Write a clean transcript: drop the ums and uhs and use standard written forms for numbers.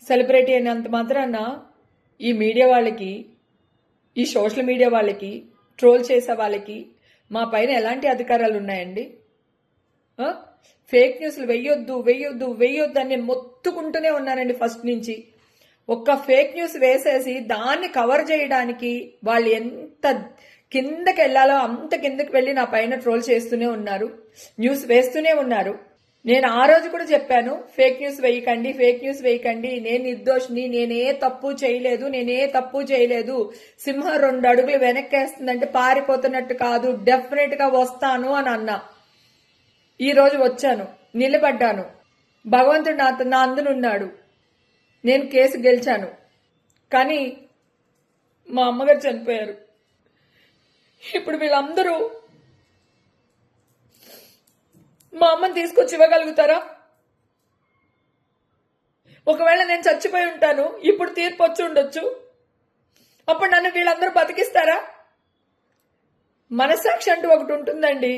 Celebrity అయినంత మాత్రాన ఈ మీడియా వాళ్ళకి, ఈ సోషల్ మీడియా వాళ్ళకి, ట్రోల్ చేసే వాళ్ళకి మా పైన ఎలాంటి అధికారాలు ఉన్నాయండి? ఫేక్ న్యూస్లు వెయ్యొద్దు వెయ్యొద్దు వెయ్యొద్దు అని నేను మొత్తుకుంటూనే ఉన్నానండి ఫస్ట్ నుంచి. ఒక్క ఫేక్ న్యూస్ వేసేసి దాన్ని కవర్ చేయడానికి వాళ్ళు ఎంత కిందకి వెళ్ళాలో అంత కిందకి వెళ్ళి నా పైన ట్రోల్ చేస్తూనే ఉన్నారు, న్యూస్ వేస్తూనే ఉన్నారు. నేను ఆ రోజు కూడా చెప్పాను, ఫేక్ న్యూస్ వేయకండి, ఫేక్ న్యూస్ వేయకండి, నేను నిర్దోషిని, నేనే తప్పు చేయలేదు, సింహం 2 అడుగులు వెనక్కేస్తుందంటే పారిపోతున్నట్టు కాదు, డెఫినెట్ గా వస్తాను అని అన్నా. ఈ రోజు వచ్చాను, నిలబడ్డాను, భగవంతుడు నా అందునున్నాడు, నేను కేసు గెలిచాను. కానీ మా అమ్మగారు చనిపోయారు. ఇప్పుడు వీళ్ళందరూ మా అమ్మని తీసుకొచ్చి ఇవ్వగలుగుతారా? ఒకవేళ నేను చచ్చిపోయి ఉంటాను, ఇప్పుడు తీర్పు వచ్చి ఉండొచ్చు, అప్పుడు నన్ను వీళ్ళందరూ బతికిస్తారా? మనస్సాక్షి అంటూ ఒకటి ఉంటుందండి.